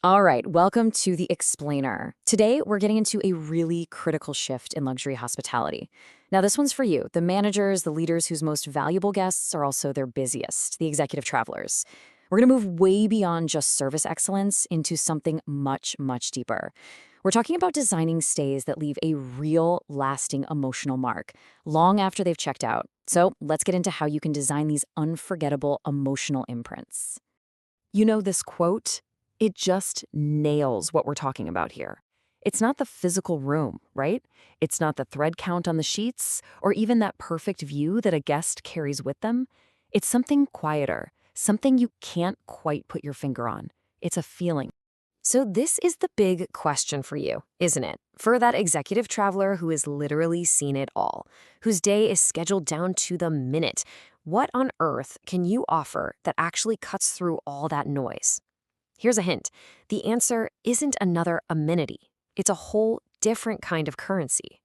All right, welcome to The Explainer. Today, we're getting into a really critical shift in luxury hospitality. Now, this one's for you, the managers, the leaders whose most valuable guests are also their busiest, the executive travelers. We're going to move way beyond just service excellence into something much, much deeper. We're talking about designing stays that leave a real, lasting emotional mark long after they've checked out. So, let's get into how you can design these unforgettable emotional imprints. You know this quote? It just nails what we're talking about here. It's not the physical room, right? It's not the thread count on the sheets, or even that perfect view that a guest carries with them. It's something quieter, something you can't quite put your finger on. It's a feeling. So this is the big question for you, isn't it? For that executive traveler who has literally seen it all, whose day is scheduled down to the minute. What on earth can you offer that actually cuts through all that noise? Here's a hint. The answer isn't another amenity. It's a whole different kind of currency.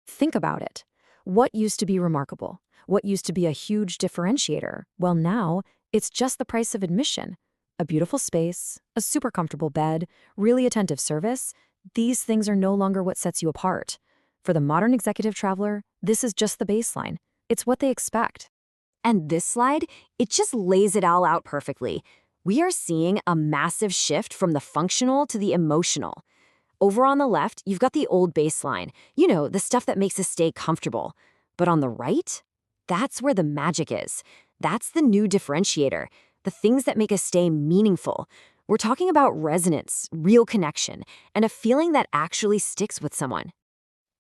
Think about it. What used to be remarkable? What used to be a huge differentiator? Well, now it's just the price of admission. A beautiful space, a super comfortable bed, really attentive service. These things are no longer what sets you apart. For the modern executive traveler, this is just the baseline. It's what they expect. And this slide, it just lays it all out perfectly. We are seeing a massive shift from the functional to the emotional. Over on the left, you've got the old baseline, the stuff that makes a stay comfortable. But on the right, that's where the magic is. That's the new differentiator, the things that make a stay meaningful. We're talking about resonance, real connection, and a feeling that actually sticks with someone.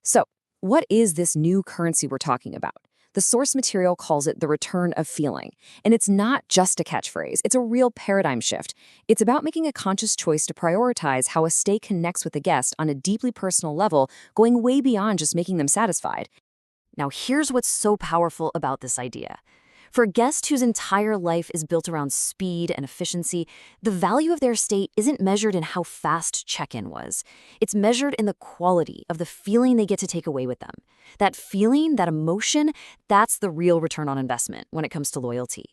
So, what is this new currency we're talking about? The source material calls it the return of feeling. And it's not just a catchphrase, it's a real paradigm shift. It's about making a conscious choice to prioritize how a stay connects with a guest on a deeply personal level, going way beyond just making them satisfied. Now, here's what's so powerful about this idea. For a guest whose entire life is built around speed and efficiency, the value of their stay isn't measured in how fast check-in was. It's measured in the quality of the feeling they get to take away with them. That feeling, that emotion, that's the real return on investment when it comes to loyalty.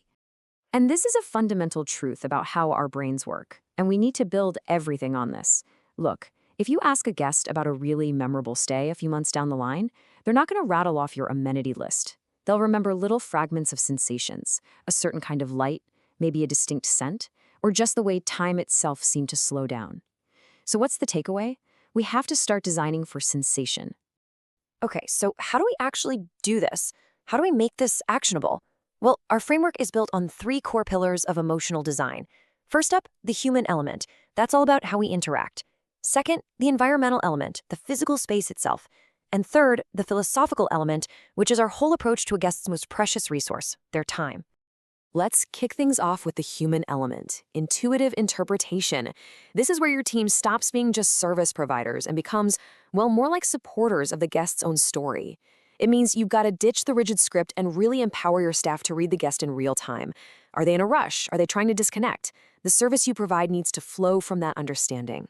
And this is a fundamental truth about how our brains work, and we need to build everything on this. Look, if you ask a guest about a really memorable stay a few months down the line, they're not going to rattle off your amenity list. They'll remember little fragments of sensations, a certain kind of light, maybe a distinct scent, or just the way time itself seemed to slow down. So what's the takeaway? We have to start designing for sensation. Okay, so how do we actually do this? How do we make this actionable? Well, our framework is built on 3 core pillars of emotional design. First up, the human element. That's all about how we interact. Second, the environmental element, the physical space itself. And third, the philosophical element, which is our whole approach to a guest's most precious resource, their time. Let's kick things off with the human element, intuitive interpretation. This is where your team stops being just service providers and becomes, well, more like supporters of the guest's own story. It means you've got to ditch the rigid script and really empower your staff to read the guest in real time. Are they in a rush? Are they trying to disconnect? The service you provide needs to flow from that understanding.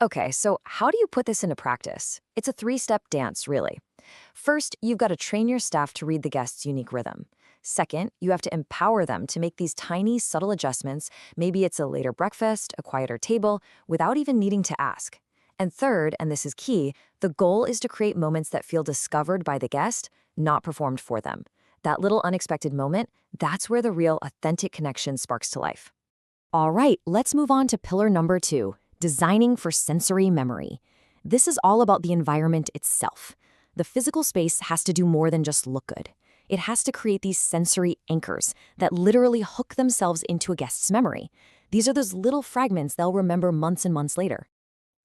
Okay, so how do you put this into practice? It's a 3-step dance, really. First, you've got to train your staff to read the guest's unique rhythm. Second, you have to empower them to make these tiny, subtle adjustments. Maybe it's a later breakfast, a quieter table, without even needing to ask. And third, and this is key, the goal is to create moments that feel discovered by the guest, not performed for them. That little unexpected moment, that's where the real, authentic connection sparks to life. All right, let's move on to pillar number 2. Designing for sensory memory. This is all about the environment itself. The physical space has to do more than just look good. It has to create these sensory anchors that literally hook themselves into a guest's memory. These are those little fragments they'll remember months and months later.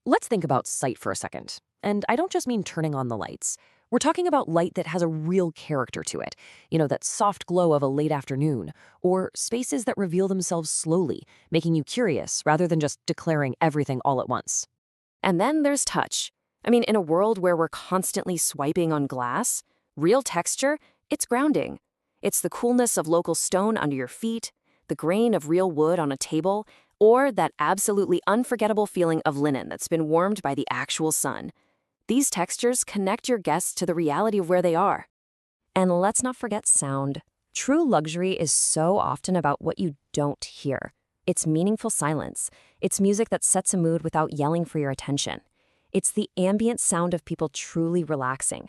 Let's think about sight for a second. And I don't just mean turning on the lights. We're talking about light that has a real character to it. That soft glow of a late afternoon, or spaces that reveal themselves slowly, making you curious rather than just declaring everything all at once. And then there's touch. In a world where we're constantly swiping on glass, real texture, it's grounding. It's the coolness of local stone under your feet, the grain of real wood on a table, or that absolutely unforgettable feeling of linen that's been warmed by the actual sun. These textures connect your guests to the reality of where they are. And let's not forget sound. True luxury is so often about what you don't hear. It's meaningful silence. It's music that sets a mood without yelling for your attention. It's the ambient sound of people truly relaxing.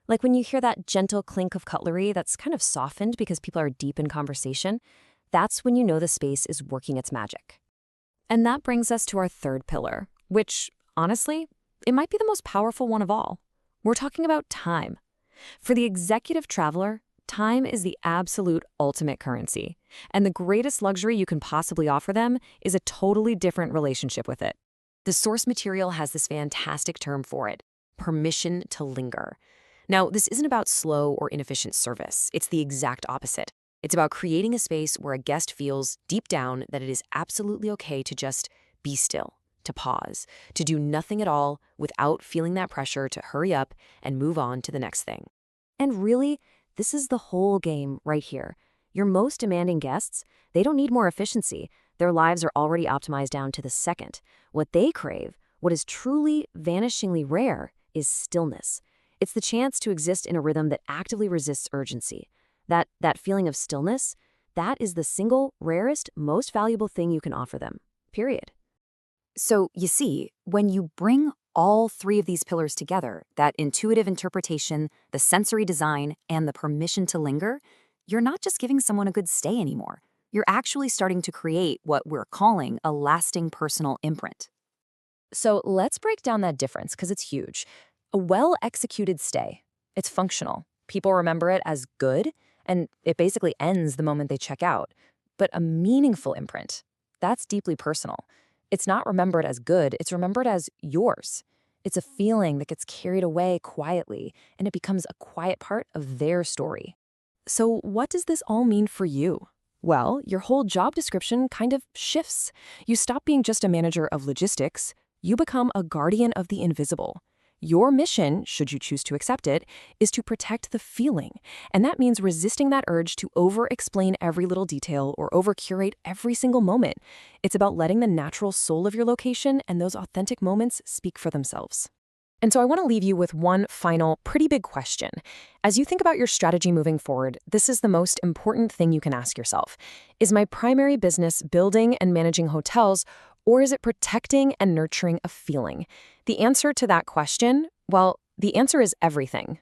Like when you hear that gentle clink of cutlery that's kind of softened because people are deep in conversation, that's when you know the space is working its magic. And that brings us to our third pillar, which, honestly, it might be the most powerful one of all. We're talking about time. For the executive traveler, time is the absolute ultimate currency, and the greatest luxury you can possibly offer them is a totally different relationship with it. The source material has this fantastic term for it: permission to linger. Now, this isn't about slow or inefficient service. It's the exact opposite. It's about creating a space where a guest feels deep down that it is absolutely okay to just be still, to pause, to do nothing at all without feeling that pressure to hurry up and move on to the next thing. And really, this is the whole game right here. Your most demanding guests, they don't need more efficiency. Their lives are already optimized down to the second. What they crave, what is truly vanishingly rare, is stillness. It's the chance to exist in a rhythm that actively resists urgency. That feeling of stillness, that is the single rarest, most valuable thing you can offer them, period. So, you see, when you bring all three of these pillars together, that intuitive interpretation, the sensory design, and the permission to linger, you're not just giving someone a good stay anymore. You're actually starting to create what we're calling a lasting personal imprint. So let's break down that difference because it's huge. A well-executed stay, it's functional. People remember it as good, and it basically ends the moment they check out. But a meaningful imprint, that's deeply personal. It's not remembered as good, it's remembered as yours. It's a feeling that gets carried away quietly, and it becomes a quiet part of their story. So what does this all mean for you? Well, your whole job description kind of shifts. You stop being just a manager of logistics. You become a guardian of the invisible. Your mission, should you choose to accept it, is to protect the feeling. And that means resisting that urge to over-explain every little detail or over-curate every single moment. It's about letting the natural soul of your location and those authentic moments speak for themselves. And so I want to leave you with one final, pretty big question. As you think about your strategy moving forward, this is the most important thing you can ask yourself. Is my primary business building and managing hotels, or is it protecting and nurturing a feeling? The answer to that question, well, the answer is everything.